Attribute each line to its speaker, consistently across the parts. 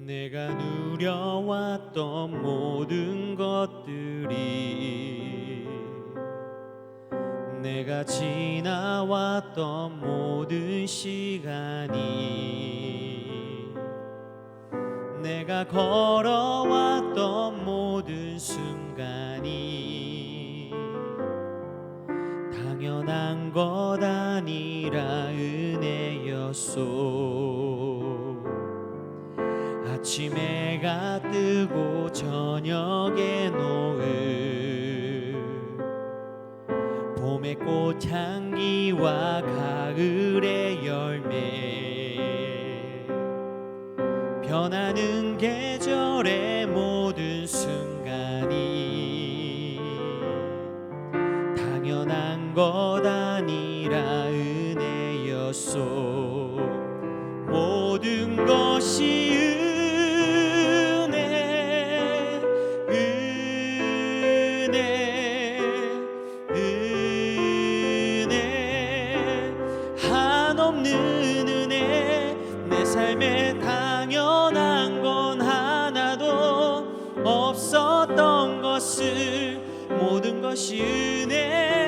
Speaker 1: 내가 누려왔던 모든 것들이, 내가 지나왔던 모든 시간이, 내가 걸어왔던 모든 순간이 당연한 것 아니라 은혜였소. 아침 해가 뜨고 저녁에 노을, 봄의 꽃향기와 가을의 열매, 변하는 계절의 모든 순간이 당연한 것 아니라 은혜였소. 모든 것이 한없는 은혜, 내 삶에 당연한 건 하나도 없었던 것을, 모든 것이 은혜였소.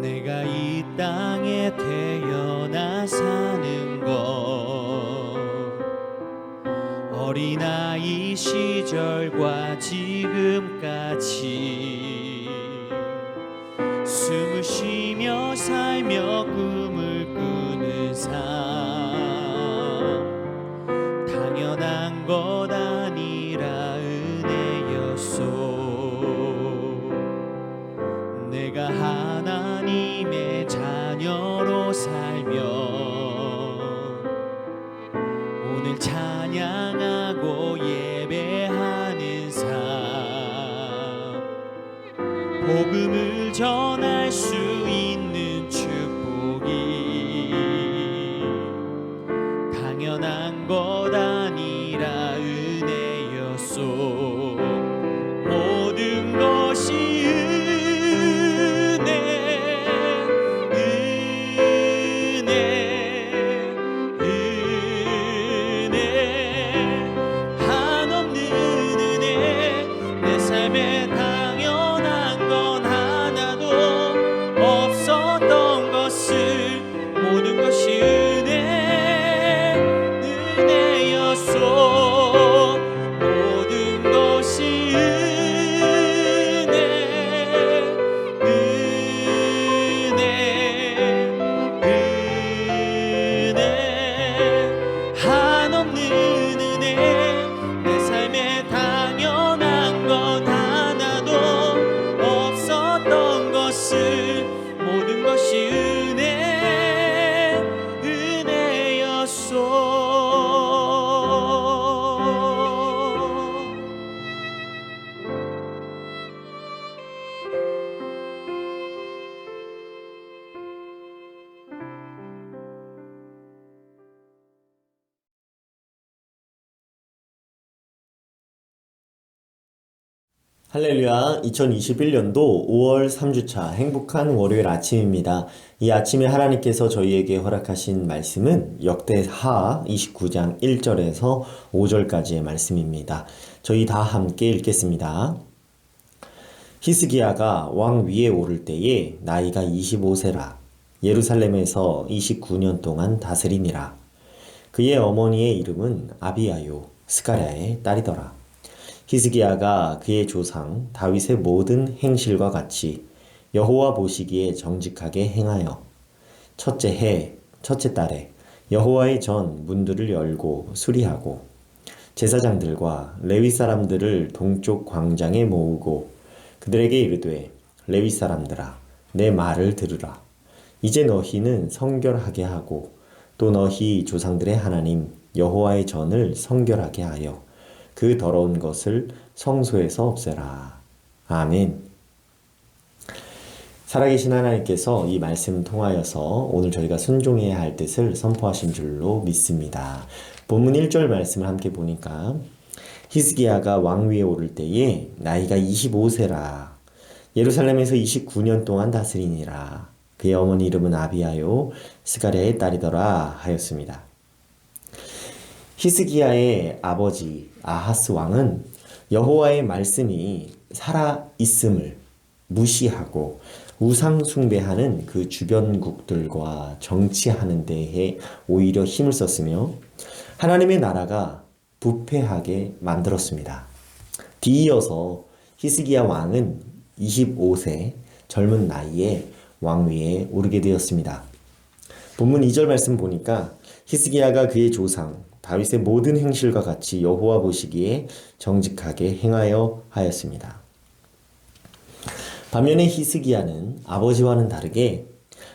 Speaker 1: 내가 이 땅에 태어나 사는 것, 어린아이 시절과 지금까지 숨을 쉬며 살며 꿈을 꾸는 삶, 당연한 것 아니라 은혜였소. 내가 하나님의 자녀로 살며 오늘 찬양하고 예배하는 삶, 복음을 전할 수 있는 축복이 당연한 것 아니라 은혜였소. 모든 것이
Speaker 2: 할렐루야, 2021년도 5월 3주차 행복한 월요일 아침입니다. 이 아침에 하나님께서 저희에게 허락하신 말씀은 역대하 29장 1절에서 5절까지의 말씀입니다. 저희 다 함께 읽겠습니다. 히스기야가 왕 위에 오를 때에 나이가 25세라. 예루살렘에서 29년 동안 다스리니라. 그의 어머니의 이름은 아비아요, 스가랴의 딸이더라. 히스기야가 그의 조상 다윗의 모든 행실과 같이 여호와 보시기에 정직하게 행하여 첫째 해 첫째 달에 여호와의 전 문들을 열고 수리하고 제사장들과 레위 사람들을 동쪽 광장에 모으고 그들에게 이르되 레위 사람들아 내 말을 들으라. 이제 너희는 성결하게 하고 또 너희 조상들의 하나님 여호와의 전을 성결하게 하여 그 더러운 것을 성소에서 없애라. 아멘. 살아계신 하나님께서 이 말씀 통하여서 오늘 저희가 순종해야 할 뜻을 선포하신 줄로 믿습니다. 본문 1절 말씀을 함께 보니까 히스기야가 왕위에 오를 때에 나이가 25세라. 예루살렘에서 29년 동안 다스리니라. 그의 어머니 이름은 아비야요 스가랴의 딸이더라 하였습니다. 히스기야의 아버지 아하스 왕은 여호와의 말씀이 살아 있음을 무시하고 우상 숭배하는 그 주변국들과 정치하는 데에 오히려 힘을 썼으며 하나님의 나라가 부패하게 만들었습니다. 뒤이어서 히스기야 왕은 25세 젊은 나이에 왕위에 오르게 되었습니다. 본문 2절 말씀 보니까 히스기야가 그의 조상 다윗의 모든 행실과 같이 여호와 보시기에 정직하게 행하여 하였습니다. 반면에 히스기야는 아버지와는 다르게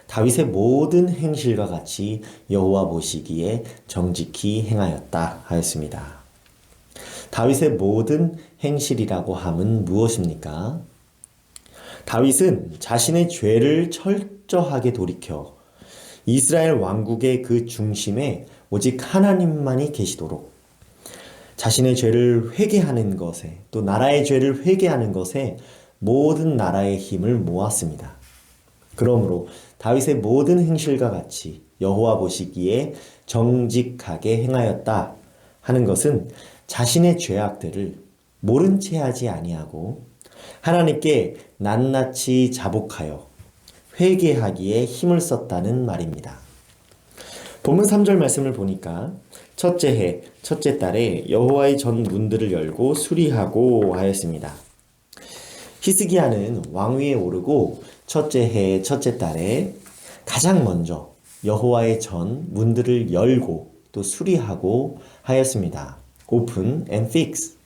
Speaker 2: 다윗의 모든 행실과 같이 여호와 보시기에 정직히 행하였다 하였습니다. 다윗의 모든 행실이라고 함은 무엇입니까? 다윗은 자신의 죄를 철저하게 돌이켜 이스라엘 왕국의 그 중심에 오직 하나님만이 계시도록 자신의 죄를 회개하는 것에 또 나라의 죄를 회개하는 것에 모든 나라의 힘을 모았습니다. 그러므로 다윗의 모든 행실과 같이 여호와 보시기에 정직하게 행하였다 하는 것은 자신의 죄악들을 모른 채 하지 아니하고 하나님께 낱낱이 자복하여 회개하기에 힘을 썼다는 말입니다. 본문 3절 말씀을 보니까 첫째 해, 첫째 달에 여호와의 전 문들을 열고 수리하고 하였습니다. 히스기야는 왕위에 오르고 첫째 해, 첫째 달에 가장 먼저 여호와의 전 문들을 열고 또 수리하고 하였습니다. Open and fix.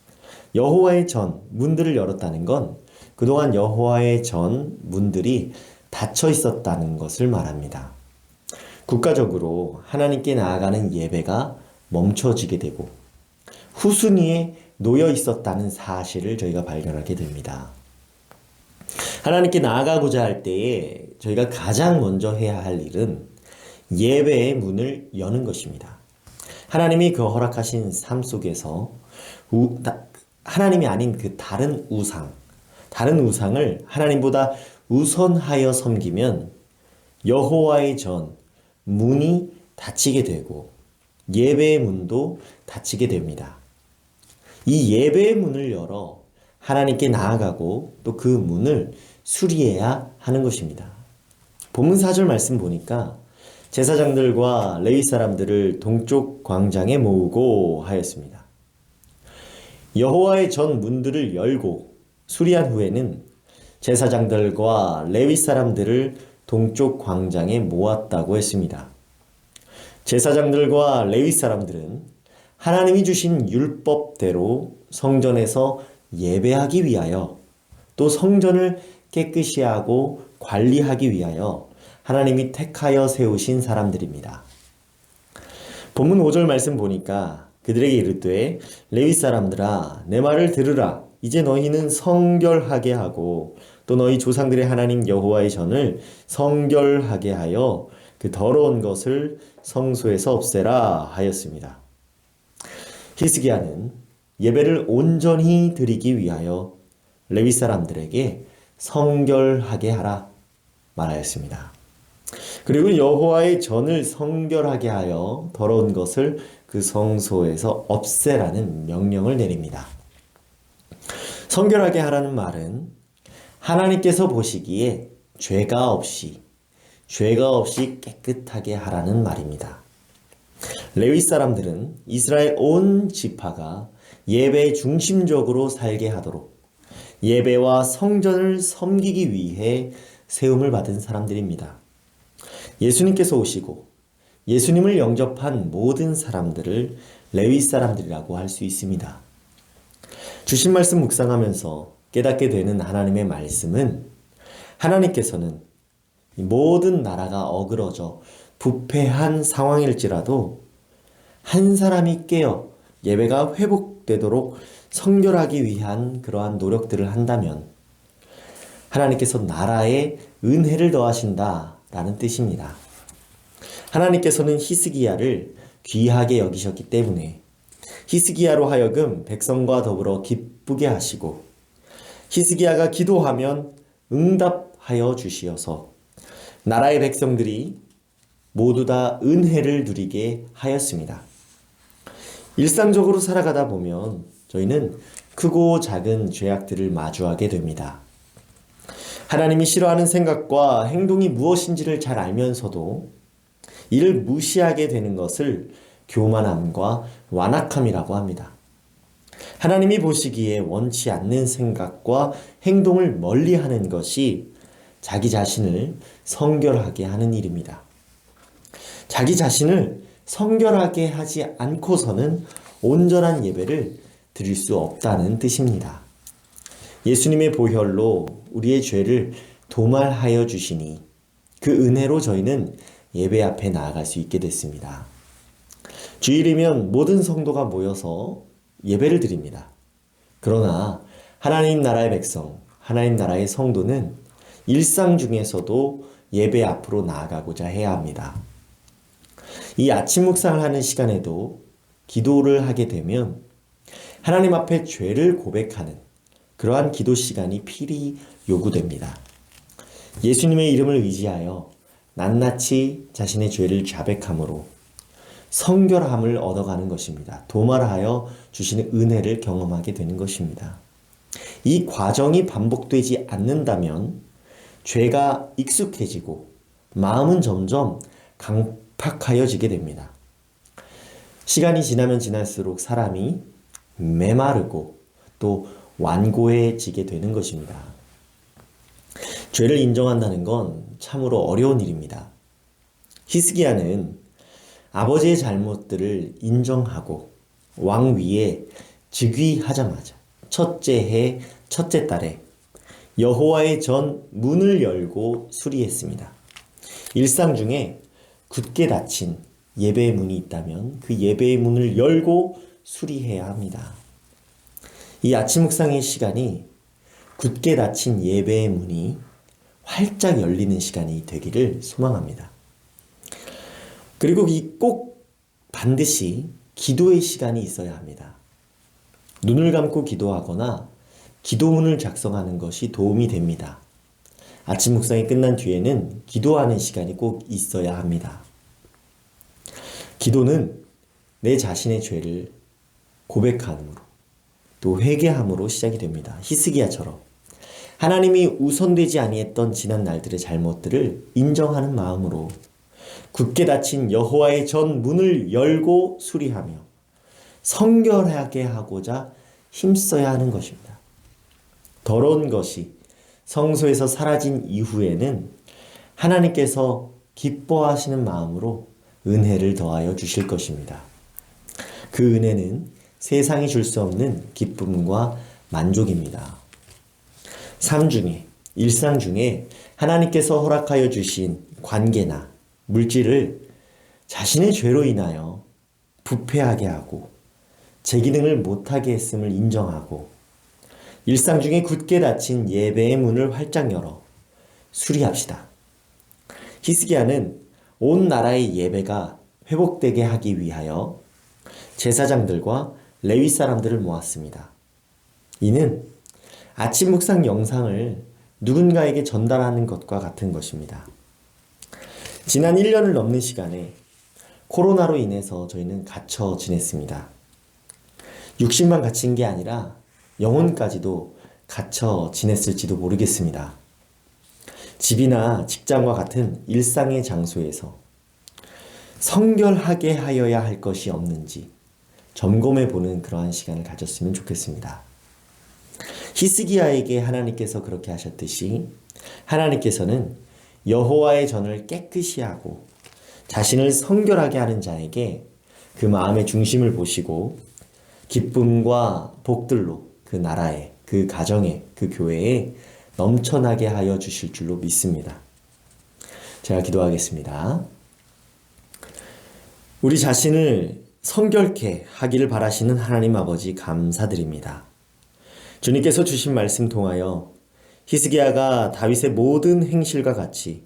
Speaker 2: 여호와의 전 문들을 열었다는 건 그동안 여호와의 전 문들이 닫혀 있었다는 것을 말합니다. 국가적으로 하나님께 나아가는 예배가 멈춰지게 되고 후순위에 놓여 있었다는 사실을 저희가 발견하게 됩니다. 하나님께 나아가고자 할 때에 저희가 가장 먼저 해야 할 일은 예배의 문을 여는 것입니다. 하나님이 그 허락하신 삶 속에서 하나님이 아닌 그 다른 우상을 하나님보다 우선하여 섬기면 여호와의 전 문이 닫히게 되고 예배의 문도 닫히게 됩니다. 이 예배의 문을 열어 하나님께 나아가고 또 그 문을 수리해야 하는 것입니다. 본문 4절 말씀 보니까 제사장들과 레위 사람들을 동쪽 광장에 모으고 하였습니다. 여호와의 전 문들을 열고 수리한 후에는 제사장들과 레위 사람들을 동쪽 광장에 모았다고 했습니다. 제사장들과 레위 사람들은 하나님이 주신 율법대로 성전에서 예배하기 위하여 또 성전을 깨끗이 하고 관리하기 위하여 하나님이 택하여 세우신 사람들입니다. 본문 5절 말씀 보니까 그들에게 이르되 레위 사람들아 내 말을 들으라. 이제 너희는 성결하게 하고 또 너희 조상들의 하나님 여호와의 전을 성결하게 하여 그 더러운 것을 성소에서 없애라 하였습니다. 히스기야는 예배를 온전히 드리기 위하여 레위 사람들에게 성결하게 하라 말하였습니다. 그리고 여호와의 전을 성결하게 하여 더러운 것을 그 성소에서 없애라는 명령을 내립니다. 성결하게 하라는 말은 하나님께서 보시기에 죄가 없이 깨끗하게 하라는 말입니다. 레위 사람들은 이스라엘 온 지파가 예배의 중심적으로 살게 하도록 예배와 성전을 섬기기 위해 세움을 받은 사람들입니다. 예수님께서 오시고 예수님을 영접한 모든 사람들을 레위 사람들이라고 할 수 있습니다. 주신 말씀 묵상하면서 깨닫게 되는 하나님의 말씀은 하나님께서는 모든 나라가 어그러져 부패한 상황일지라도 한 사람이 깨어 예배가 회복되도록 성결하기 위한 그러한 노력들을 한다면 하나님께서 나라에 은혜를 더하신다라는 뜻입니다. 하나님께서는 히스기야를 귀하게 여기셨기 때문에 히스기야로 하여금 백성과 더불어 기쁘게 하시고 히스기야가 기도하면 응답하여 주시어서 나라의 백성들이 모두 다 은혜를 누리게 하였습니다. 일상적으로 살아가다 보면 저희는 크고 작은 죄악들을 마주하게 됩니다. 하나님이 싫어하는 생각과 행동이 무엇인지를 잘 알면서도 이를 무시하게 되는 것을 교만함과 완악함이라고 합니다. 하나님이 보시기에 원치 않는 생각과 행동을 멀리하는 것이 자기 자신을 성결하게 하는 일입니다. 자기 자신을 성결하게 하지 않고서는 온전한 예배를 드릴 수 없다는 뜻입니다. 예수님의 보혈로 우리의 죄를 도말하여 주시니 그 은혜로 저희는 예배 앞에 나아갈 수 있게 됐습니다. 주일이면 모든 성도가 모여서 예배를 드립니다. 그러나 하나님 나라의 백성, 하나님 나라의 성도는 일상 중에서도 예배 앞으로 나아가고자 해야 합니다. 이 아침 묵상을 하는 시간에도 기도를 하게 되면 하나님 앞에 죄를 고백하는 그러한 기도 시간이 필히 요구됩니다. 예수님의 이름을 의지하여 낱낱이 자신의 죄를 자백함으로 성결함을 얻어가는 것입니다. 도말하여 주시는 은혜를 경험하게 되는 것입니다. 이 과정이 반복되지 않는다면 죄가 익숙해지고 마음은 점점 강팍하여지게 됩니다. 시간이 지나면 지날수록 사람이 메마르고 또 완고해지게 되는 것입니다. 죄를 인정한다는 건 참으로 어려운 일입니다. 히스기야는 아버지의 잘못들을 인정하고 왕 위에 즉위하자마자 첫째 해 첫째 달에 여호와의 전 문을 열고 수리했습니다. 일상 중에 굳게 닫힌 예배의 문이 있다면 그 예배의 문을 열고 수리해야 합니다. 이 아침 묵상의 시간이 굳게 닫힌 예배의 문이 활짝 열리는 시간이 되기를 소망합니다. 그리고 이 꼭 반드시 기도의 시간이 있어야 합니다. 눈을 감고 기도하거나 기도문을 작성하는 것이 도움이 됩니다. 아침 묵상이 끝난 뒤에는 기도하는 시간이 꼭 있어야 합니다. 기도는 내 자신의 죄를 고백함으로 또 회개함으로 시작이 됩니다. 히스기야처럼 하나님이 우선되지 아니했던 지난 날들의 잘못들을 인정하는 마음으로 굳게 닫힌 여호와의 전 문을 열고 수리하며 성결하게 하고자 힘써야 하는 것입니다. 더러운 것이 성소에서 사라진 이후에는 하나님께서 기뻐하시는 마음으로 은혜를 더하여 주실 것입니다. 그 은혜는 세상이 줄 수 없는 기쁨과 만족입니다. 삶 중에, 일상 중에 하나님께서 허락하여 주신 관계나 물질을 자신의 죄로 인하여 부패하게 하고 제 기능을 못하게 했음을 인정하고 일상 중에 굳게 닫힌 예배의 문을 활짝 열어 수리합시다. 히스기야는 온 나라의 예배가 회복되게 하기 위하여 제사장들과 레위 사람들을 모았습니다. 이는 아침 묵상 영상을 누군가에게 전달하는 것과 같은 것입니다. 지난 1년을 넘는 시간에 코로나로 인해서 저희는 갇혀 지냈습니다. 육신만 갇힌 게 아니라 영혼까지도 갇혀 지냈을지도 모르겠습니다. 집이나 직장과 같은 일상의 장소에서 성결하게 하여야 할 것이 없는지 점검해 보는 그러한 시간을 가졌으면 좋겠습니다. 히스기야에게 하나님께서 그렇게 하셨듯이 하나님께서는 여호와의 전을 깨끗이 하고 자신을 성결하게 하는 자에게 그 마음의 중심을 보시고 기쁨과 복들로 그 나라에, 그 가정에, 그 교회에 넘쳐나게 하여 주실 줄로 믿습니다. 제가 기도하겠습니다. 우리 자신을 성결케 하기를 바라시는 하나님 아버지 감사드립니다. 주님께서 주신 말씀 통하여 히스기야가 다윗의 모든 행실과 같이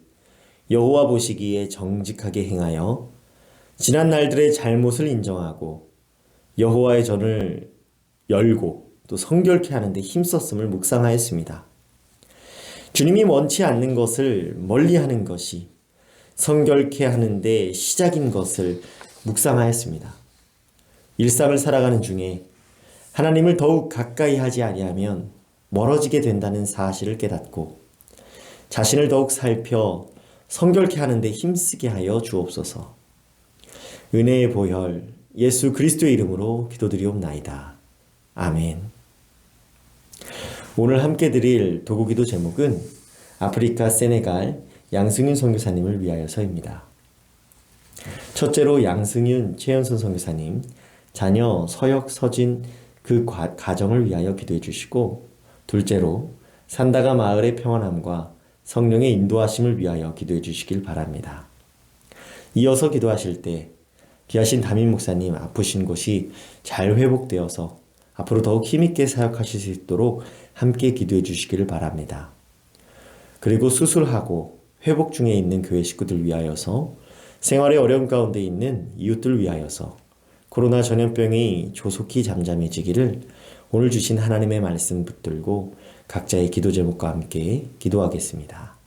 Speaker 2: 여호와 보시기에 정직하게 행하여 지난 날들의 잘못을 인정하고 여호와의 전을 열고 또 성결케 하는 데 힘썼음을 묵상하였습니다. 주님이 원치 않는 것을 멀리하는 것이 성결케 하는 데 시작인 것을 묵상하였습니다. 일상을 살아가는 중에 하나님을 더욱 가까이 하지 아니하면 멀어지게 된다는 사실을 깨닫고 자신을 더욱 살펴 성결케 하는 데 힘쓰게 하여 주옵소서. 은혜의 보혈 예수 그리스도의 이름으로 기도드리옵나이다. 아멘. 오늘 함께 드릴 도구기도 제목은 아프리카 세네갈 양승윤 선교사님을 위하여서입니다. 첫째로 양승윤 최연선 선교사님 자녀 서역 서진 그 가정을 위하여 기도해 주시고, 둘째로 산다가 마을의 평안함과 성령의 인도하심을 위하여 기도해 주시길 바랍니다. 이어서 기도하실 때 귀하신 담임 목사님 아프신 곳이 잘 회복되어서 앞으로 더욱 힘있게 사역하실 수 있도록 함께 기도해 주시기를 바랍니다. 그리고 수술하고 회복 중에 있는 교회 식구들 위하여서, 생활의 어려움 가운데 있는 이웃들 위하여서 코로나 전염병이 조속히 잠잠해지기를 오늘 주신 하나님의 말씀 붙들고 각자의 기도 제목과 함께 기도하겠습니다.